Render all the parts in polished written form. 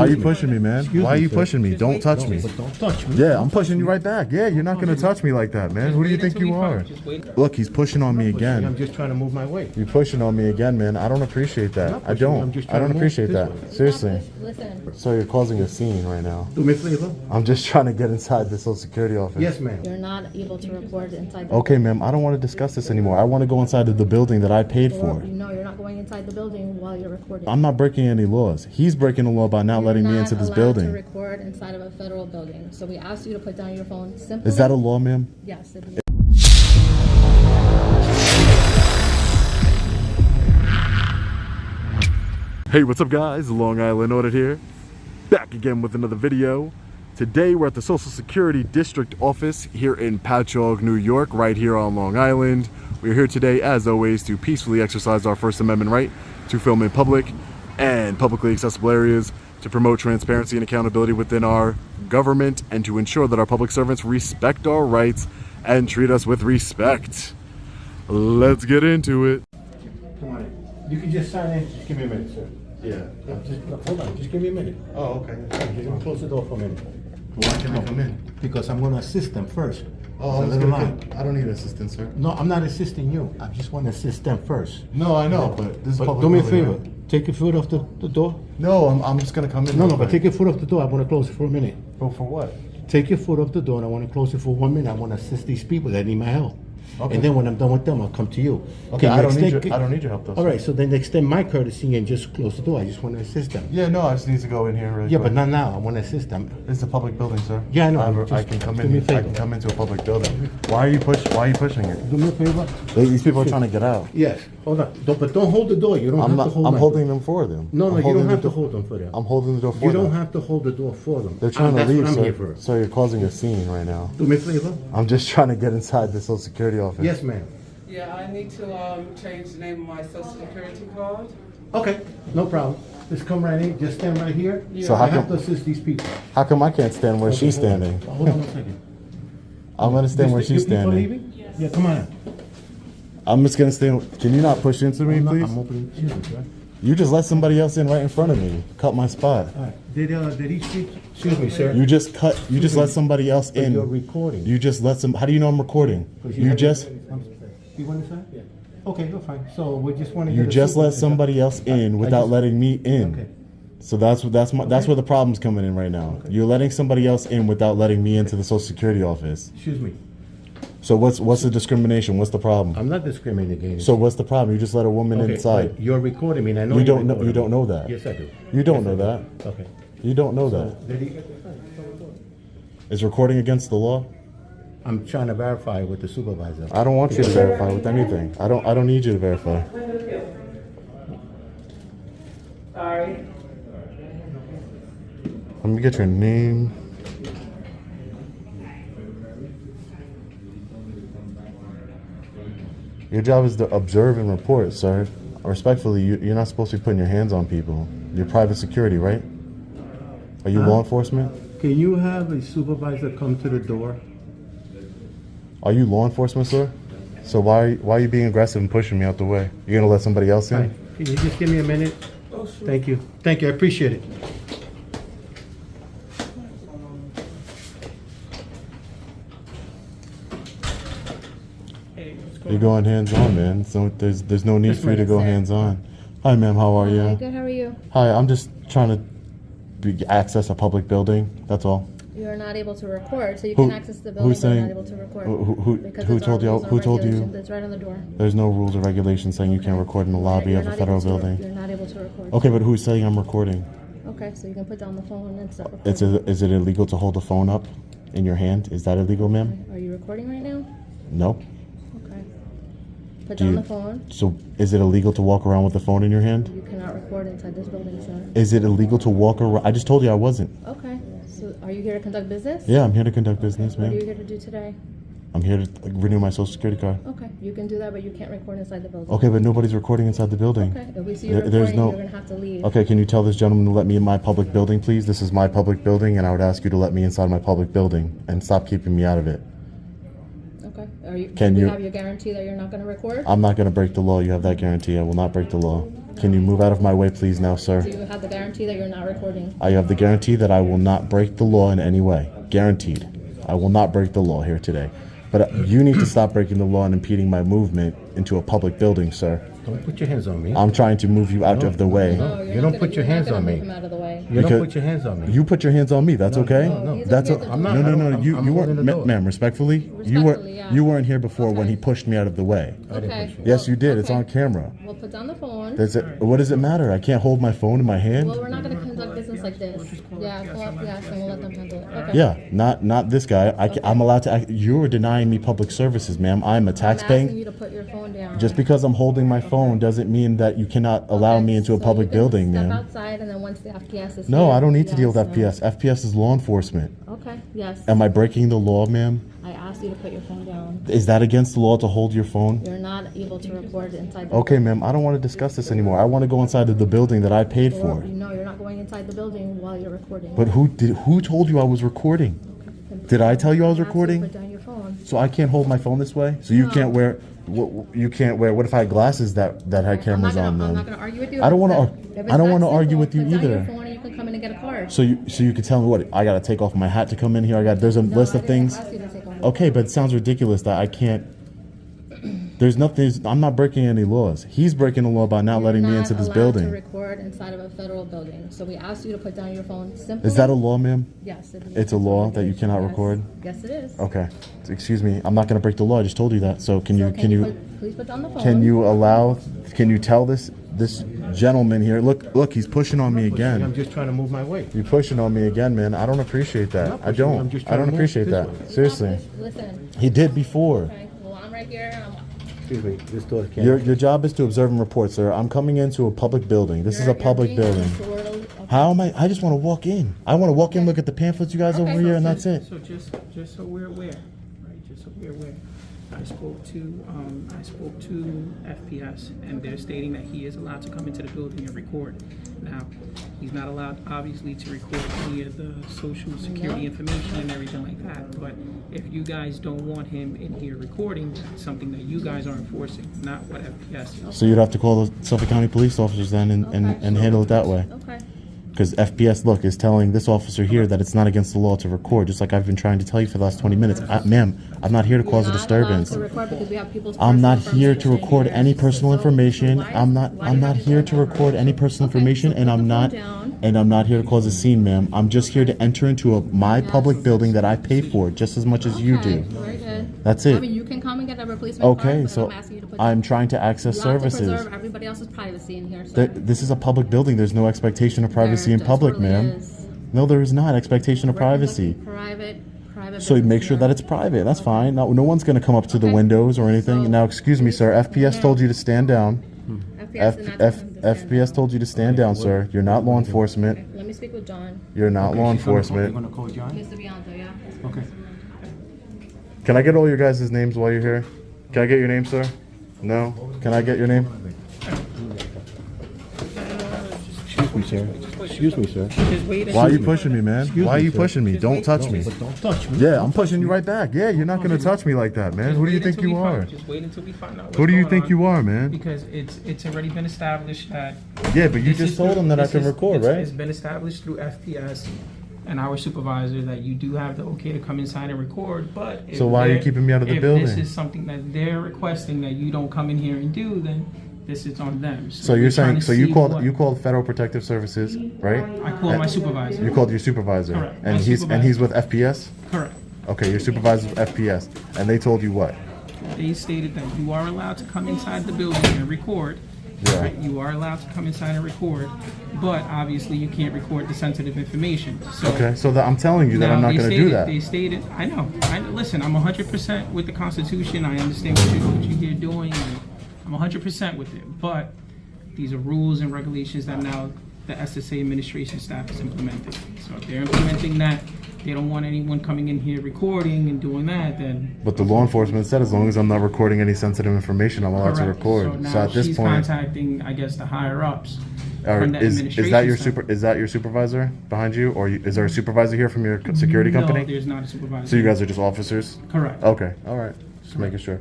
are you pushing me, man? Why are you pushing me? Don't touch me. Don't touch me. Yeah, I'm pushing you right back. Yeah, you're not gonna touch me like that, man. Who do you think you are? Look, he's pushing on me again. I'm just trying to move my way. You're pushing on me again, man. I don't appreciate that. I don't appreciate that. Seriously. Listen. So you're causing a scene right now. Do me a favor. I'm just trying to get inside the Social Security office. Yes, ma'am. You're not able to record inside the Okay, ma'am. I don't want to discuss this anymore. I want to go inside of the building that I paid for. No, you're not going inside the building while you're recording. I'm not breaking any laws. He's breaking the law by not letting me into this building. You're not allowed to record inside of a federal building. So we asked you to put down your phone. Simply. Is that a law, ma'am? Yes. It is. Hey, what's up, guys? Long Island Audit here. Back again with another video. Today we're at the Social Security District Office here in Patchogue, New York, right here on Long Island. We're here today, as always, to peacefully exercise our First Amendment right to film in public and publicly accessible areas, to promote transparency and accountability within our government, and to ensure that our public servants respect our rights and treat us with respect. Let's get into it. Come on. You can just sign in. Just give me a minute, sir. Yeah. Hold on. Just give me a minute. Oh, okay. Just gonna close the door for a minute. Why can't I come in? Because I'm gonna assist them first. Oh, There's a little line. I don't need assistance, sir. No, I'm not assisting you. I just want to assist them first. No, I know, but this is But public do me a building, favor. right? Take your foot off the door. No, I'm just gonna come in. No, real but quick. take your foot off the door. I want to close it for a minute. For what? Take your foot off the door, and I want to close it for 1 minute. I want to assist these people that need my help. Okay. And then when I'm done with them, I'll come to you. Okay, Can I you don't need extend- your help though. All right, so then extend my courtesy and just close the door. I just want to assist them. Yeah, no, I just need to go in here really Yeah, quick. but not now. I want to assist them. It's a public building, sir. Yeah, I know. I can come do me a in. I favor. can come into a public building. Why are you pushing it? Do me a favor. These people are trying to get out. Yes. Hold on. But don't hold the door. You don't have to hold. I'm my holding door. them for them. No, I'm you holding don't have the to hold them for them. I'm holding the door for You them. don't have to hold the door for them. They're trying to leave, That's sir. what I'm here for. So you're causing a scene right now. Do me a favor. I'm just trying to get inside the Social Security office. Yes, ma'am. Yeah, I need to change the name of my social security card. Okay, no problem. Just come right in. Just stand right here. So how I have come- to assist these people. How come I can't stand where she's standing? Hold on 1 second. I'm gonna stand where she's Your people standing. leaving? Yes. Yeah, come on in. I'm just gonna stand. Can you not push into me, please? I'm opening. Excuse me, sir. You just let somebody else in right in front of me. Cut my spot. All right. Did he speak? Excuse me, sir. You just let somebody else But in. you're recording. You just let some. How do you know I'm recording? You just You want to sign? Yeah. Okay, you're fine. So we just want to. you just let somebody else in without letting me in. Okay. So that's where the problem's coming in right now. Okay. You're letting somebody else in without letting me into the Social Security office. Excuse me. So what's the discrimination? What's the problem? I'm not discriminating against. So what's the problem? You just let a woman Okay, inside. but you're recording me, and I know You you're don't know. recording You don't me. know that. Yes, I do. You don't know Yes, I that. do. Okay. You don't know that. Did he? Is recording against the law? I'm trying to verify with the supervisor. I don't want you to verify with anything. I don't need you to verify. Sorry. Let me get your name. Your job is to observe and report, sir. Respectfully, you're not supposed to be putting your hands on people. You're private security, right? Are you law enforcement? Can you have a supervisor come to the door? Are you law enforcement, sir? So why are you being aggressive and pushing me out the way? You're gonna let somebody else in? Hi. Can you just give me a minute? Oh, sure. Thank you. Thank you. I appreciate it. Hey, what's You're going on? going hands on, man. So there's no need Yes, for you to ma'am. go hands on. Hi, ma'am. How are Hi, you? good. How are you? Hi. I'm just trying to access a public building. That's all. You're not able to record, so you Who- can access the building, who's but you're saying- not able to record. Because who it's our told you? rules and Who told you? regulations. It's right on the door. There's no rules or regulations saying you can't record in the lobby You're of a not federal able to- building. You're not able to record. Okay, but who's saying I'm recording? Okay, so you can put down the phone and stop recording. Is it illegal to hold the phone up in your hand? Is that illegal, ma'am? Are you recording right now? No. Okay. Put Do down you- the phone. So is it illegal to walk around with the phone in your hand? You cannot record inside this building, sir. Is it illegal to walk around? I just told you I wasn't. Okay. So are you here to conduct business? Yeah, I'm here to conduct business, What are you ma'am. here to do today? I'm here to renew my Social Security card. Okay, you can do that, but you can't record inside the building. Okay, but nobody's recording inside the building. Okay, if we see you There's recording, no- you're gonna have to leave. Okay, can you tell this gentleman to let me in my public building, please? This is my public building, and I would ask you to let me inside my public building and stop keeping me out of it. Okay, Can do you- have your guarantee that you're not going to record? I'm not going to break the law. You have that guarantee. I will not break the law. Can you move out of my way, please, now, sir? Do you have the guarantee that you're not recording? I have the guarantee that I will not break the law in any way. Guaranteed. I will not break the law here today. But you need to stop breaking the law and impeding my movement into a public building, sir. Don't put your hands on me. I'm trying to move you out of the way. No, You don't put your hands on me. Him out of the way. You don't Because- put your hands on me. You put your hands on me. That's okay. no. He's That's okay to I'm not- do no, that. no, no. I'm You holding weren't, the door. ma'am. Respectfully, Respectfully, yeah. you weren't here before when Okay. he pushed me out of the way. Okay. Yes, you did. It's Okay. on camera. We'll put down the phone. What does it matter? I can't hold my phone in my hand. Well, we're not going to conduct business like this. Yeah, call up yes, and we'll let them handle it. Okay. Yeah, not this guy. I'm allowed to act. You're denying me public services, ma'am. I'm a I'm asking taxpaying. you to put your phone down. Just because I'm holding my phone doesn't mean that you cannot allow me into a So public you can building, step ma'am. outside, and then once the FPS is No, here, I don't need to deal with yes, no. FPS. FPS is law enforcement. Okay, yes. Am I breaking the law, ma'am? I asked you to put your phone down. Is that against the law to hold your phone? You're not able to record inside the Okay, ma'am, I don't want to discuss this anymore. I want to go inside of the building that I paid for. No, you're not going inside the building while you're recording. But who told you I was recording? Did I tell you I was asked you to recording? Put down your phone. So I can't hold my phone this way? So you can't wear what if I had glasses that had cameras on I'm not them? going to argue with you. I don't wanna If ar- it's I don't that wanna argue simple, with you put down either. Your phone and you can come in and get a card. So you could tell me what I got to take off my hat to come in here. There's a list of things. Ask you to take off. Okay, but it sounds ridiculous that I can't. There's nothing. I'm not breaking any laws. He's breaking the law by not letting me into this You're not allowed building. to record inside of a federal building. So we asked you to put down your phone. Simply. Is that a law, ma'am? Yes, it is. It's a law that you cannot Yes. record? Yes, it is. Okay. Excuse me. I'm not going to break the law. I just told you that. So can you please put down the phone? can you tell this gentleman here? Look, he's pushing on me I'm again. just trying to move my way. You're pushing on me again, man. I don't appreciate that. not I pushing, I'm don't. just I trying don't to move appreciate this that. way. Seriously. Listen. He did before. Okay. Well, I'm right here. Excuse me. This door can't. Your job is to observe and report, sir. I'm coming into a public building. This is a public building. How am I just want to walk in. I want to walk in, look at the pamphlets you guys over here, and that's it. So just so we're aware, right? Just so we're aware, I spoke to FPS, and they're stating that he is allowed to come into the building and record. Now, he's not allowed, obviously, to record any of the social security information and everything like that. But if you guys don't want him in here recording, that's something that you guys are enforcing, not what FPS is. So you'd have to call the Suffolk County police officers then and handle it that way. Okay. Because FPS, look, is telling this officer here that it's not against the law to record, just like I've been trying to tell you for the last 20 minutes. Ma'am, I'm not here to cause a disturbance. I'm not here to record any personal information. I'm not here to record any personal information, and I'm not here to cause a scene, ma'am. I'm just here to enter into my public building that I pay for just as much as you do. Very good. That's I it. mean, you can come and get a replacement card, Okay, but so I'm asking you to put I'm trying to access you have to services. preserve everybody else's privacy in here, sir. This is a public building. There's no expectation of privacy in There public, desperately ma'am. is. No, there is not expectation of We're privacy. conducting private So you make business sure here. that it's private. That's fine. No one's going to come up to the Okay. windows or anything. So- Now, excuse me, sir. FPS told you to stand down. FPS did not tell him to stand FPS down. told you to stand down, sir. You're not law enforcement. Let me speak with John. You're not law You're enforcement. gonna call John? Mr. Bianco, yeah? Okay. Can I get all your guys' names while you're here? Can I get your name, sir? No? Can I get your name? Excuse me, sir. Excuse me, sir. Just wait Why are you until- pushing me, man? Excuse Why are me, you sir. pushing me? Don't touch me. But don't touch me. Yeah, I'm pushing you right back. Yeah, you're not going to touch me like that, man. Just Who do you wait think until you we find- are? Just wait until we find out. Who what's do you going think on. you are, man? Because it's already been established that. Yeah, but you this just is told through- him that I this can is- record, it's- right? It's been established through FPS and our supervisor that you do have the okay to come inside and record, but. if So why are you they're- keeping me out of the If building? this is something that they're requesting that you don't come in here and do, then this is on them. So we're you're trying saying, to so you see called what- Federal Protective Services, right? I called my supervisor. You called your supervisor, Correct. and My he's supervisor. with FPS. Correct. Okay, your supervisor's with FPS, and they told you what? They stated that you are allowed to come inside the building and record. Yeah. Right? You are allowed to come inside and record, but obviously you can't record the sensitive information. So Okay, so I'm telling you that now I'm not they going to do stated- that. They stated, I know. Listen, I'm 100% with the Constitution. I understand what you're here doing. And I'm 100% with it. But these are rules and regulations that now the SSA administration staff is implementing. So if they're implementing that, they don't want anyone coming in here recording and doing that, then But the law enforcement said as long as I'm not recording any sensitive information, I'm allowed to correct. record. So now So at this she's point, contacting, I guess, the higher ups. or from the is that your administration is that your supervisor behind you, or is there a supervisor here from your security company? No, there's not a supervisor. So you guys are just officers? Correct. Okay, all right. Just making sure.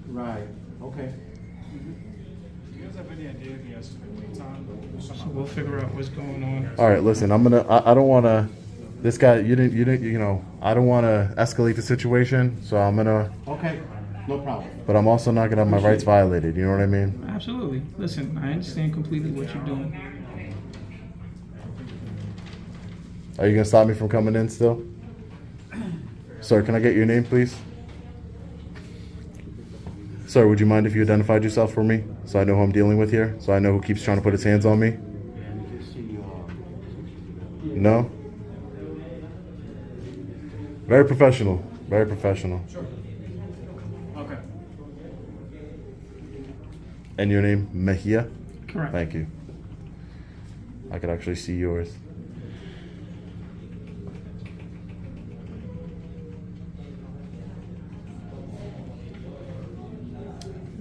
Right, okay. Do you guys have any idea if he has wait time? So we'll figure out what's going on. All right, listen, I don't want to, this guy, you know, I don't want to escalate the situation, so I'm going to, Okay, no problem. but I'm also not going to have my rights violated, you know what I mean? Absolutely. Listen, I understand completely what you're doing. Are you going to stop me from coming in still? Sir, can I get your name, please? Sir, would you mind if you identified yourself for me, so I know who I'm dealing with here, so I know who keeps trying to put his hands on me? No? Very professional. Very professional. Sure. Okay. And your name, Mejia? Correct. Thank you. I could actually see yours.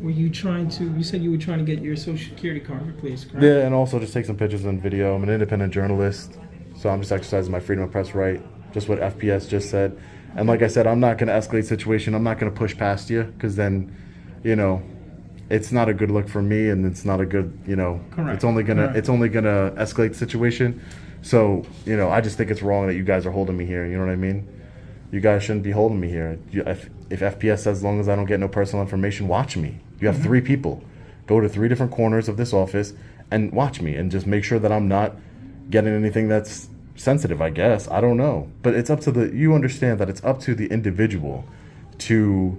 Were you trying to, you said you were trying to get your social security card replaced, correct? Yeah, and also just take some pictures and video. I'm an independent journalist, so I'm just exercising my freedom of press right, just what FPS just said. And like I said, I'm not going to escalate the situation. I'm not going to push past you, because then, you know, it's not a good look for me, and it's not a good, you know, Correct. it's only gonna escalate the situation. So, you know, I just think it's wrong that you guys are holding me here. You know what I mean? You guys shouldn't be holding me here. If FPS says as long as I don't get no personal information, watch me. You have 3 people. Go to 3 different corners of this office and watch me, and just make sure that I'm not getting anything that's sensitive, I guess. I don't know. But it's up to you understand that it's up to the individual to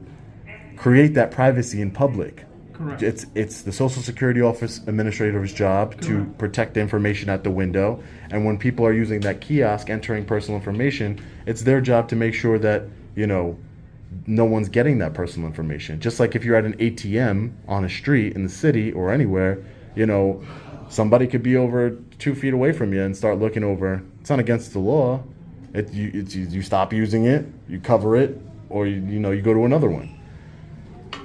create that privacy in public. Correct. It's the Social Security Office administrator's job to protect the information at the window. And when people are using that kiosk entering personal information, it's their job to make sure that, you know, no one's getting that personal information. Just like if you're at an ATM on a street in the city or anywhere, you know, somebody could be over 2 feet away from you and start looking over. It's not against the law. You stop using it, you cover it, or you go to another one.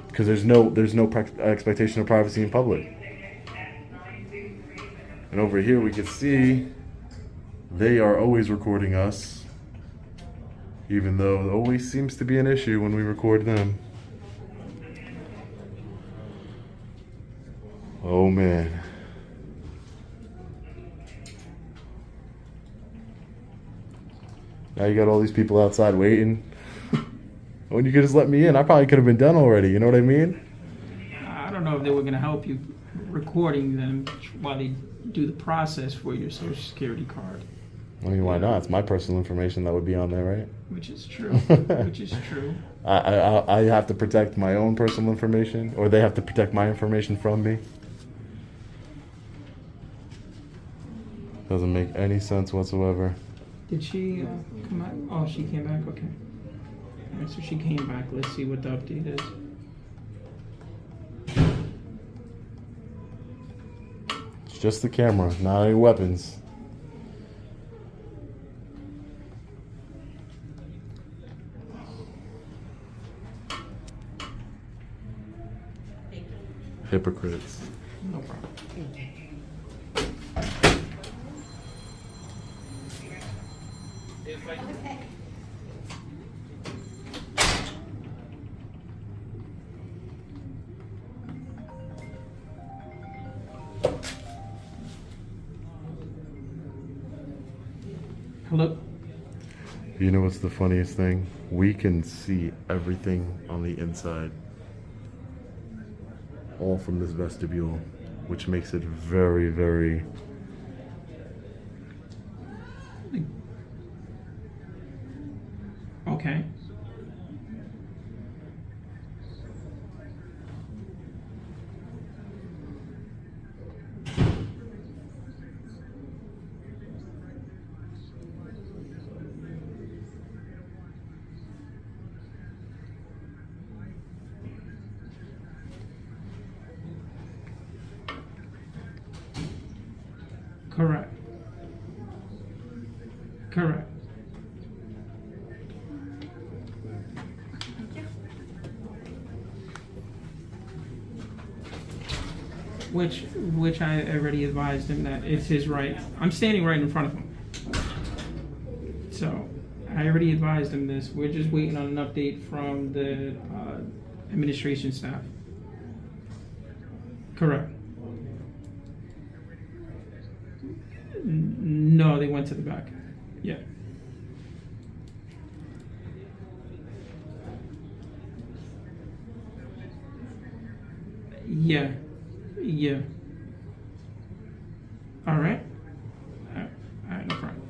Because there's no expectation of privacy in public. And over here we can see they are always recording us. Even though it always seems to be an issue when we record them. Oh man. Now you got all these people outside waiting. When you could just let me in, I probably could have been done already, you know what I mean? I don't know if they were going to help you recording them while they do the process for your social security card. I mean, why not? It's my personal information that would be on there, right? Which is true. Which is true. I have to protect my own personal information, or they have to protect my information from me. Doesn't make any sense whatsoever. Did she come back? Oh, she came back? Okay. All right, so she came back. Let's see what the update is. It's just the camera, not any weapons. Hypocrites. No problem. Hello? You know what's the funniest thing? We can see everything on the inside. All from this vestibule, which makes it very, very... Okay. Correct. Correct. Which I already advised him that it's his right. I'm standing right in front of him. So, I already advised them this. We're just waiting on an update from the administration staff. Correct. No, they went to the back. Yeah. Yeah. Yeah. All right. All right, no problem.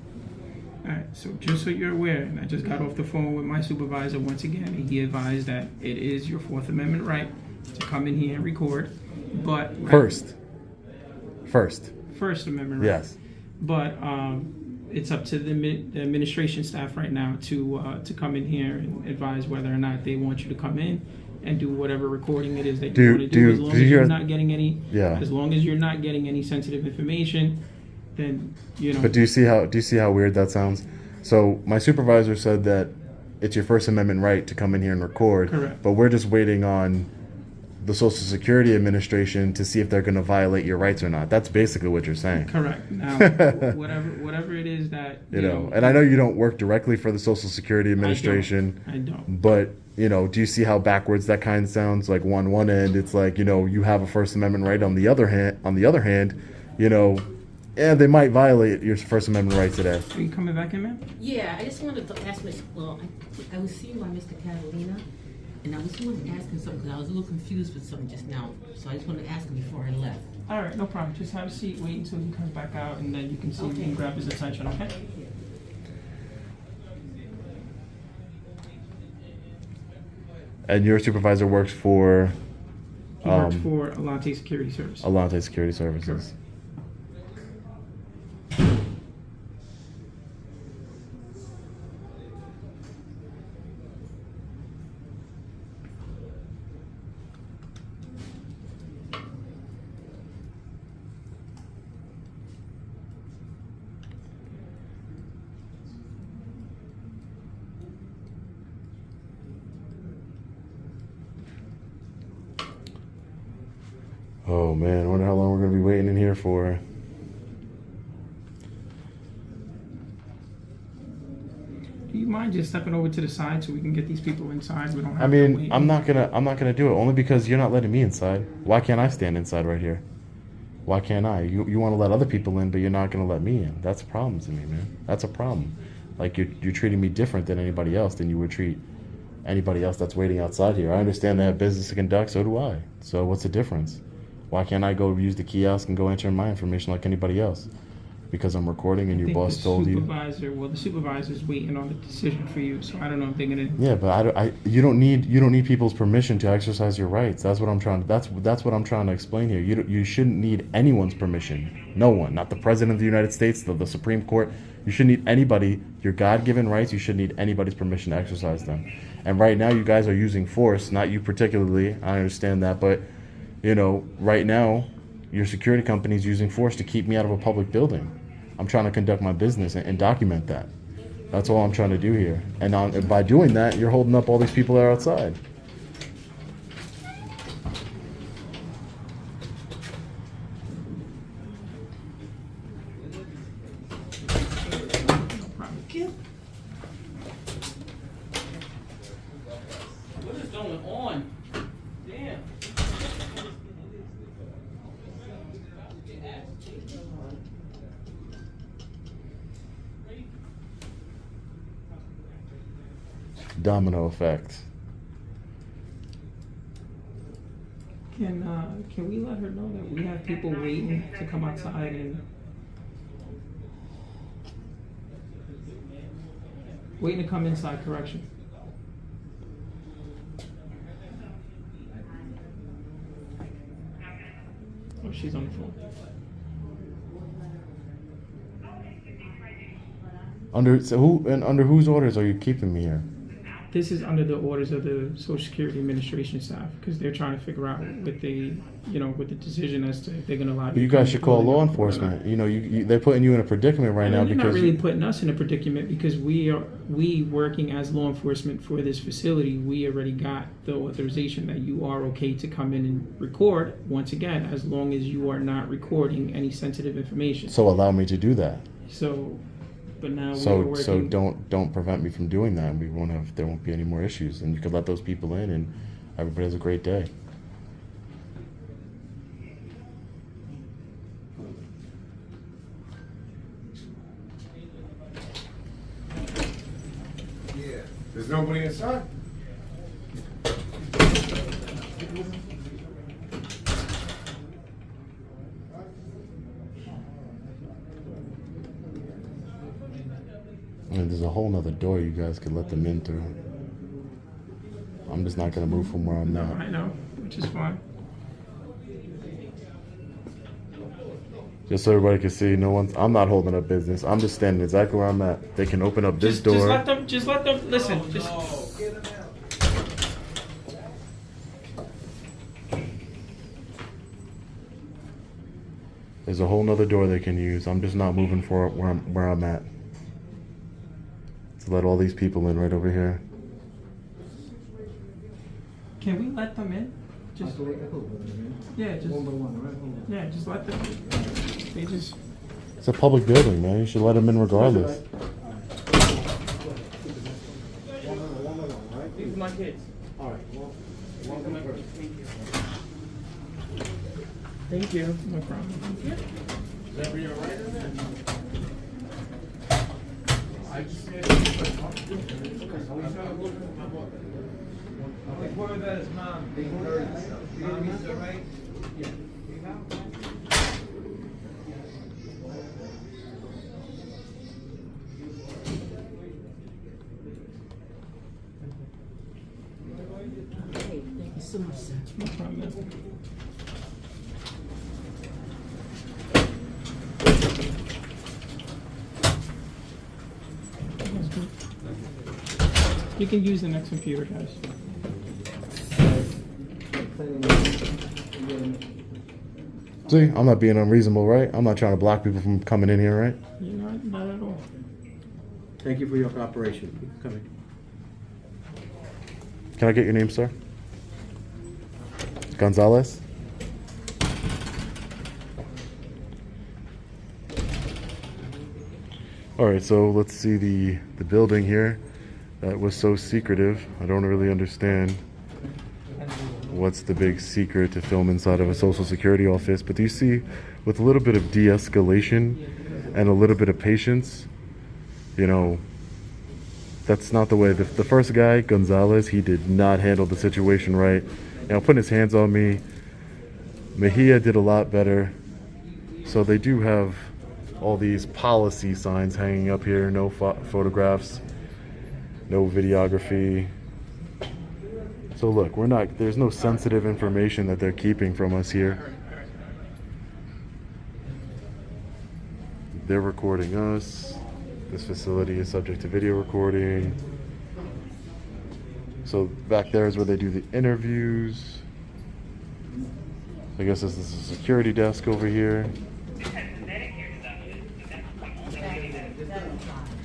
All right, so just so you're aware, and I just got off the phone with my supervisor once again, and he advised that it is your Fourth Amendment right to come in here and record, but First Amendment right. yes. But it's up to the administration staff right now to come in here and advise whether or not they want you to come in and do whatever recording it is that you want to do. As long as you're not getting any, as long as you're not getting any sensitive information, then you know. But do you see how weird that sounds? So my supervisor said that it's your First Amendment right to come in here and record. Correct. But we're just waiting on the Social Security Administration to see if they're going to violate your rights or not. That's basically what you're saying. Correct. Now, whatever it is that you know, and I know you don't work directly for the Social Security Administration. I don't. But you know, do you see how backwards that kind of sounds? Like one end, it's like, you know, you have a First Amendment right. On the other hand, you know, they might violate your First Amendment right today. Are you coming back in, man? Yeah, I just wanted to ask Miss. Well, I was seen by Mr. Catalina, and I was wanted to ask him something because I was a little confused with something just now. So I just wanted to ask him before I left. All right, no problem. Just have a seat, wait until he comes back out, and then you can see if you can grab his attention. Okay. And your supervisor works for He works for Alante Security Service. Alante Security Services. Oh man, I wonder how long we're gonna be waiting in here for. Do you mind just stepping over to the side so we can get these people inside? We don't have I to mean, wait. I'm not gonna do it only because you're not letting me inside. Why can't I stand inside right here? Why can't I? You want to let other people in, but you're not gonna let me in. That's a problem to me, man. That's a problem. Like you're treating me different than anybody else than you would treat anybody else that's waiting outside here. I understand they have business to conduct, so do I. So what's the difference? Why can't I go use the kiosk and go enter my information like anybody else? Because I'm recording and your boss told you. Well, the supervisor's waiting on the decision for you, so I don't know if they're gonna. Yeah, but you don't need people's permission to exercise your rights. That's what I'm trying. That's what I'm trying to explain here. You shouldn't need anyone's permission. No one, not the president of the United States, the Supreme Court. You shouldn't need anybody. Your God-given rights. You shouldn't need anybody's permission to exercise them. And right now, you guys are using force. Not you particularly. I understand that, but you know, right now, your security company is using force to keep me out of a public building. I'm trying to conduct my business and document that. That's all I'm trying to do here. And by doing that, you're holding up all these people that are outside. What is going on? Damn. Domino effect. Can we let her know that we have people waiting to come outside and waiting to come inside? Correction. Oh, she's on the phone. Under whose orders are you keeping me here? This is under the orders of the Social Security Administration staff because they're trying to figure out with the decision as to if they're going to allow you. But you guys should call law enforcement. You know, they're putting you in a predicament right now they're because not really putting us in a predicament because we working as law enforcement for this facility. We already got the authorization that you are okay to come in and record once again, as long as you are not recording any sensitive information. So allow me to do that. So But now we are So working. don't prevent me from doing that. There won't be any more issues, and you could let those people in, and everybody has a great day. There's nobody inside. And there's a whole nother door you guys could let them in through. I'm just not gonna move from where I'm now. I know, which is fine. Just so everybody can see, I'm not holding up business. I'm just standing exactly where I'm at. They can open up this door. Just let them, listen, just. There's a whole nother door they can use. I'm just not moving for where I'm at. To let all these people in right over here. Can we let them in? Just, yeah, just, yeah, just let them, they just, It's a public building, man. You should let them in regardless. these are my kids. Thank you. No problem. Where that is mom being heard. Mom, is that right? Yeah. Hey, thank you so much, sir. No problem. You can use the next computer, guys. See, I'm not being unreasonable, right? I'm not trying to block people from coming in here, right? You're not at all. Thank you for your cooperation. Keep coming. Can I get your name, sir? Gonzalez? All right, so let's see the building here that was so secretive. I don't really understand what's the big secret to film inside of a Social Security office, but do you see, with a little bit of de-escalation and a little bit of patience, you know, that's not the way. The first guy, Gonzalez, he did not handle the situation right. You know, putting his hands on me. Mejia did a lot better. So they do have all these policy signs hanging up here. No photographs, no videography. So look, there's no sensitive information that they're keeping from us here. They're recording us. This facility is subject to video recording. So back there is where they do the interviews. I guess this is a security desk over here.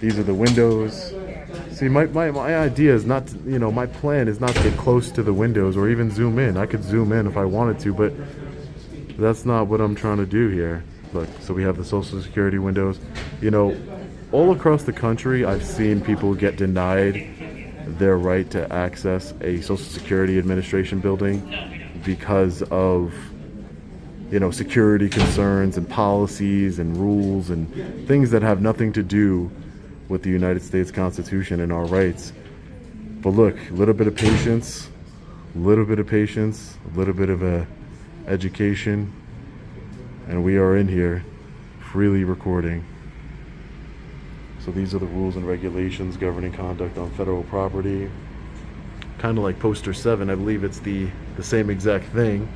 These are the windows. See, my idea is not to, my plan is not to get close to the windows or even zoom in. I could zoom in if I wanted to, but that's not what I'm trying to do here. Look, so we have the Social Security windows. All across the country, I've seen people get denied their right to access a Social Security Administration building because of, security concerns and policies and rules and things that have nothing to do with the United States Constitution and our rights. But look, a little bit of patience, a little bit of education, and we are in here freely recording. So these are the rules and regulations governing conduct on federal property. Kind of like poster 7, I believe it's the same exact thing.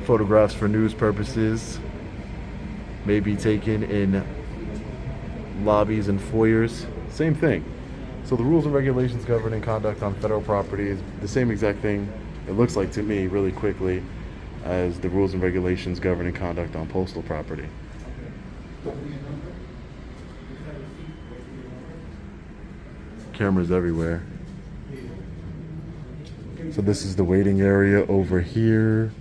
Photographs for news purposes may be taken in lobbies and foyers. Same thing. So the rules and regulations governing conduct on federal property is the same exact thing, it looks like to me really quickly, as the rules and regulations governing conduct on postal property. Cameras everywhere. So this is the waiting area over here.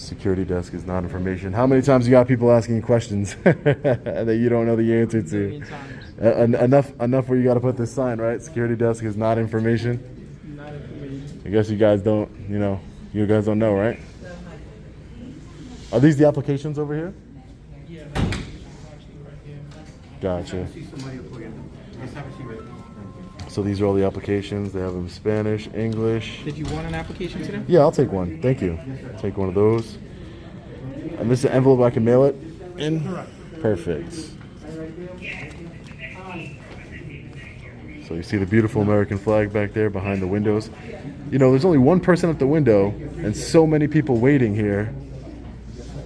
Security desk is not information. How many times you got people asking you questions that you don't know the answer to? Enough where you got to put this sign, right? Security desk is not information. Not information. I guess you guys don't, you guys don't know, right? Are these the applications over here? Yeah, that's actually right here. Gotcha. So these are all the applications. They have them in Spanish, English. Did you want an application today? Yeah, I'll take one. Thank you. Take one of those. And this is an envelope I can mail it in? Perfect. So you see the beautiful American flag back there behind the windows. There's only one person at the window and so many people waiting here.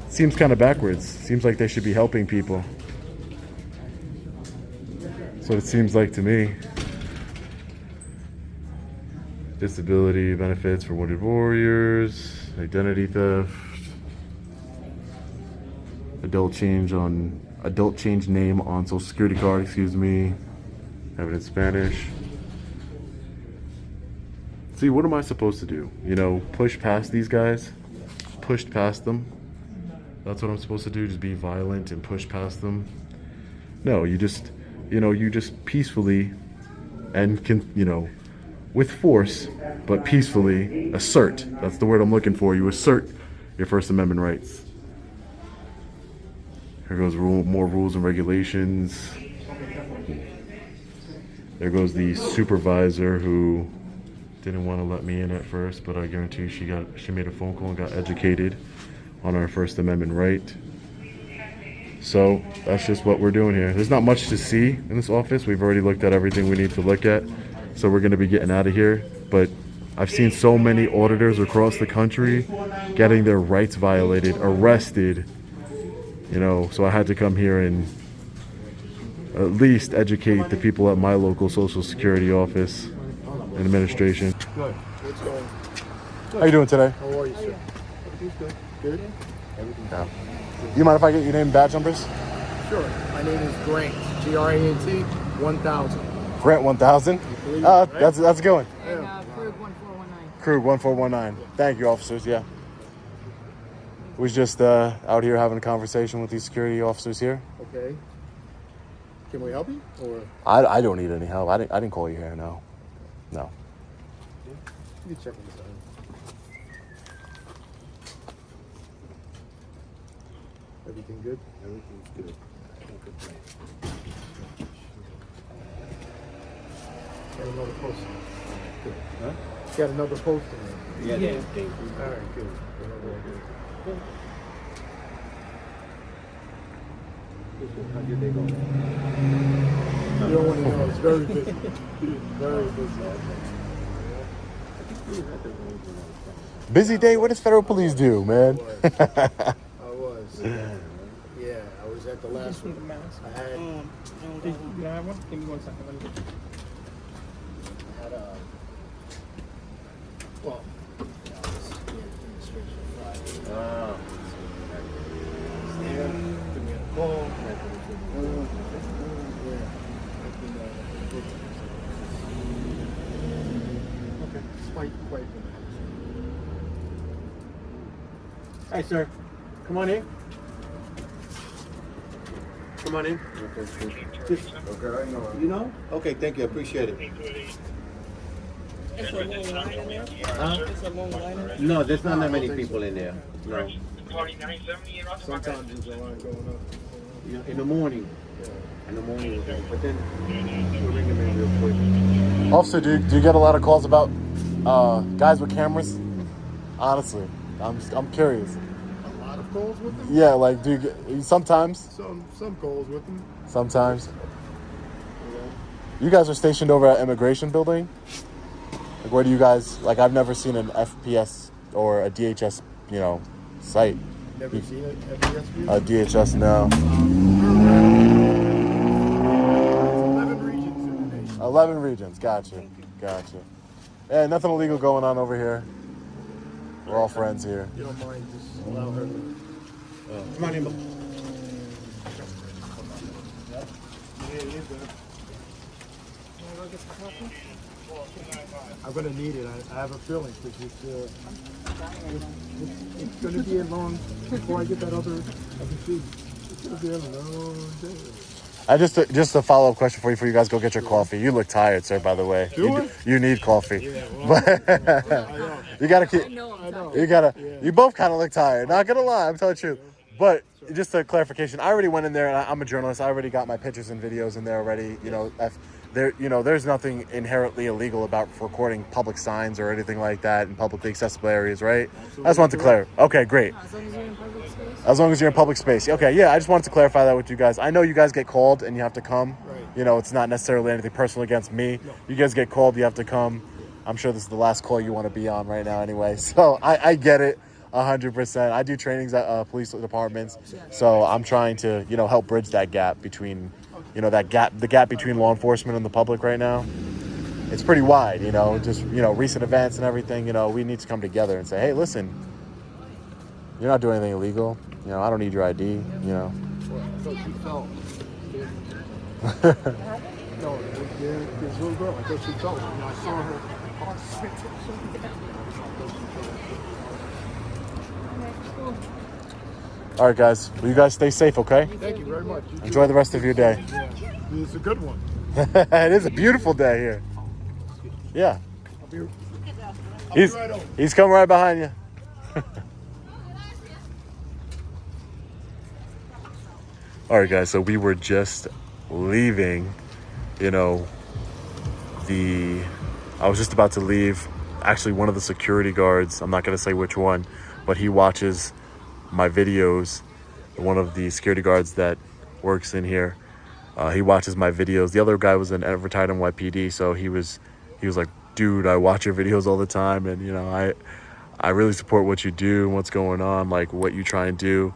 Seems kind of backwards. Seems like they should be helping people. That's what it seems like to me. Disability benefits for wounded warriors, identity theft, adult change name on social security card, excuse me. Have it in Spanish. See, what am I supposed to do? Push past these guys? Pushed past them? That's what I'm supposed to do, just be violent and push past them? No, you just peacefully and with force, but peacefully assert. That's the word I'm looking for. You assert your First Amendment rights. Here goes more rules and regulations. There goes the supervisor who didn't want to let me in at first, but I guarantee you she made a phone call and got educated on our First Amendment right. So that's just what we're doing here. There's not much to see in this office. We've already looked at everything we need to look at. So we're going to be getting out of here. But I've seen so many auditors across the country getting their rights violated, arrested, so I had to come here and at least educate the people at my local Social Security office and administration. Good. What's going? How you doing today? How are you, sir? Everything's good. Good? Everything's Yeah. You mind if I get your name and badge numbers? Sure. My name is Grant. Grant 1000. Grant 1000? believe it, right? That's a good one. And Krug 1419. Krug 1419. Thank you, officers. Yeah. We was just out here having a conversation with these security officers here. Okay. Can we help you? Or I don't need any help. I didn't call you here. No. you can check inside. Everything good? Everything's good. Got another post. Good. Huh? Got another post in there. Yeah. All right, good. How did they go? You don't want to know. It's very busy. Very busy. Busy day. What does federal police do, man? I was. Yeah, I was at the last one. I had. You have one? Give me 1 second. Let me get you. I had a. Well, I was in administration Friday. Give me a call. Okay, it's quite. Hi, sir. Come on in. Come on in. Okay, I know. You know? Okay, thank you. I appreciate it. It's a long line in there? Huh? It's a long line in there? No, there's not that many people in there. No. Sometimes there's a line going up. You know, in the morning. In the morning, okay. But then we'll ring them in real quick. Officer, do you get a lot of calls about guys with cameras? Honestly, I'm curious. A lot of calls with them? Yeah, like do you get sometimes? Some calls with them. Sometimes. You guys are stationed over at Immigration Building? Like where do you guys, like I've never seen an FPS or a DHS, site. Never seen it at the A DHS, no. 11 regions in the nation. 11 regions, gotcha. Yeah, nothing illegal going on over here. We're all friends here. You don't mind just allow her to. Come on in. Yeah, you're good. I'm gonna need it. I have a feeling because it's gonna be a long before I get that other seat. It's gonna be a long day. Just a follow-up question for you guys go get your coffee. You look tired, sir, by the way. You need coffee. Yeah, well, You gotta keep. I know. You both kind of look tired. Not gonna lie, I'm telling the truth. But just a clarification, I already went in there, and I'm a journalist. I already got my pictures and videos in there already. There's nothing inherently illegal about recording public signs or anything like that in publicly accessible areas, right? I just wanted to clarify. Okay, great. As long as you're in public space. As long as you're in public space. Okay, yeah, I just wanted to clarify that with you guys. I know you guys get called and you have to come. Right. It's not necessarily anything personal against me. No. You guys get called, you have to come. I'm sure this is the last call you want to be on right now anyway. So I get it 100%. I do trainings at police departments. So I'm trying to, help bridge that gap between, the gap between law enforcement and the public right now. It's pretty wide, just, recent events and everything, we need to come together and say, hey, listen, you're not doing anything illegal. I don't need your ID, I thought she felt. No, this little girl, I thought she felt. I saw her heart sink. All right, guys. Well, you guys stay safe, okay? Thank you very much. Enjoy the rest of your day. Yeah, it's a good one. It is a beautiful day here. Yeah. He's coming right behind you. All right, guys. So we were just leaving, I was just about to leave. Actually, one of the security guards, I'm not going to say which one, but he watches my videos. One of the security guards that works in here, he watches my videos. The other guy was an retired NYPD, so he was like, dude, I watch your videos all the time, and I really support what you do and what's going on, like what you try and do.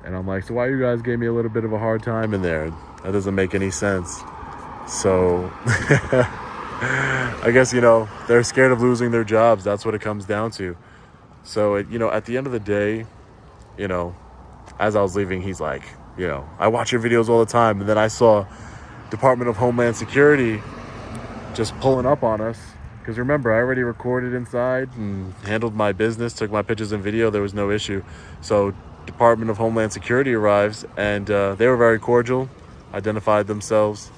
And I'm like, so why you guys gave me a little bit of a hard time in there? That doesn't make any sense. So I guess, they're scared of losing their jobs. That's what it comes down to. So, at the end of the day, as I was leaving, he's like, I watch your videos all the time. And then I saw Department of Homeland Security just pulling up on us. Because remember, I already recorded inside and handled my business, took my pictures and video. There was no issue. So Department of Homeland Security arrives, and they were very cordial, identified themselves.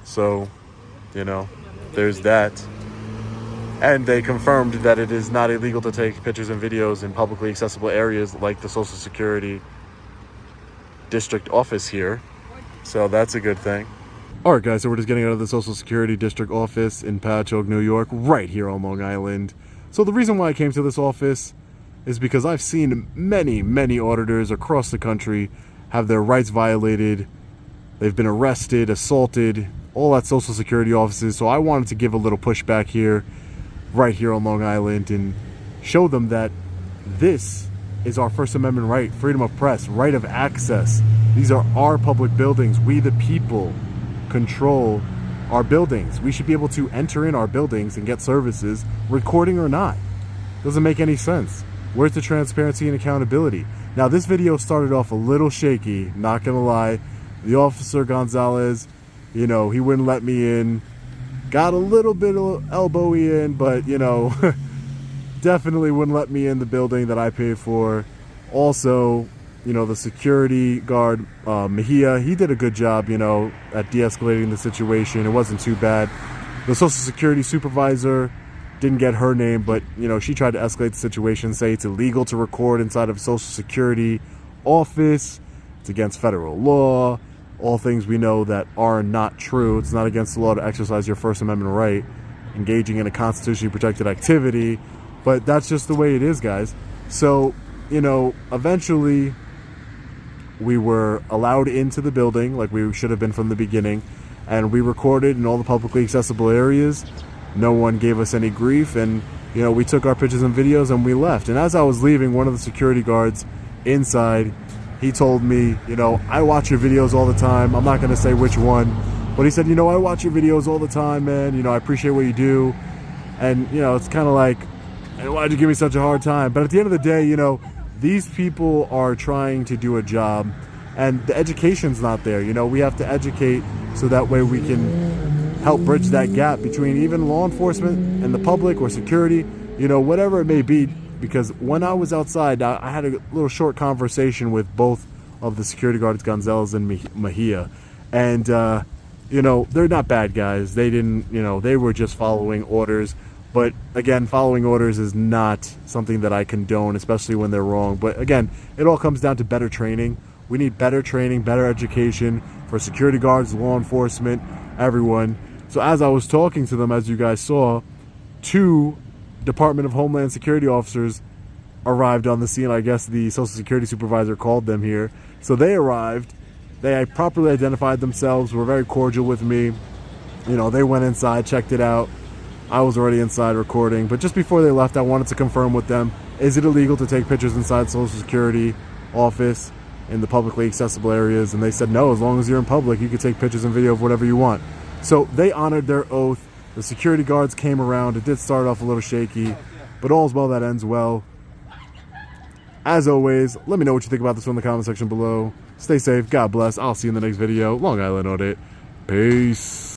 So, there's that. And they confirmed that it is not illegal to take pictures and videos in publicly accessible areas like the Social Security District office here. So that's a good thing. All right, guys, so we're just getting out of the Social Security District office in Patchogue, New York, right here on Long Island. So the reason why I came to this office is because I've seen many, many auditors across the country have their rights violated. They've been arrested, assaulted, all at Social Security offices. So I wanted to give a little pushback here, right here on Long Island, and show them that this is our First Amendment right, freedom of press, right of access. These are our public buildings. We, the people, control our buildings. We should be able to enter in our buildings and get services, recording or not. Doesn't make any sense. Where's the transparency and accountability? Now, this video started off a little shaky, not gonna lie. The officer Gonzalez, he wouldn't let me in. Got a little bit of elbowy in, but, definitely wouldn't let me in the building that I paid for. Also, the security guard, Mejia, he did a good job, at de-escalating the situation. It wasn't too bad. The Social Security supervisor, didn't get her name, but, she tried to escalate the situation, say it's illegal to record inside of a Social Security office. It's against federal law. All things we know that are not true. It's not against the law to exercise your First Amendment right, engaging in a constitutionally protected activity. But that's just the way it is, guys. So, eventually we were allowed into the building like we should have been from the beginning, and we recorded in all the publicly accessible areas. No one gave us any grief, and we took our pictures and videos and we left. And as I was leaving, one of the security guards inside, he told me, I watch your videos all the time. I'm not going to say which one, but he said, I watch your videos all the time, man. I appreciate what you do. And, it's kind of like, why'd you give me such a hard time? But at the end of the day, these people are trying to do a job, and the education's not there. We have to educate so that way we can help bridge that gap between even law enforcement and the public or security, you know, whatever it may be. Because when I was outside, I had a little short conversation with both of the security guards, Gonzalez and Mejia. And, you know, they're not bad guys. They didn't, you know, they were just following orders. But again, following orders is not something that I condone, especially when they're wrong. But again, it all comes down to better training. We need better training, better education for security guards, law enforcement, everyone. So as I was talking to them, as you guys saw, 2 Department of Homeland Security officers arrived on the scene. I guess the Social Security supervisor called them here. So they arrived. They properly identified themselves, were very cordial with me. You know, they went inside, checked it out. I was already inside recording. But just before they left, I wanted to confirm with them, is it illegal to take pictures inside Social Security office in the publicly accessible areas? And they said no, as long as you're in public, you can take pictures and video of whatever you want. So they honored their oath. The security guards came around. It did start off a little shaky, but all's well that ends well. As always, let me know what you think about this one in the comment section below. Stay safe. God bless. I'll see you in the next video. Long Island Audit. Peace.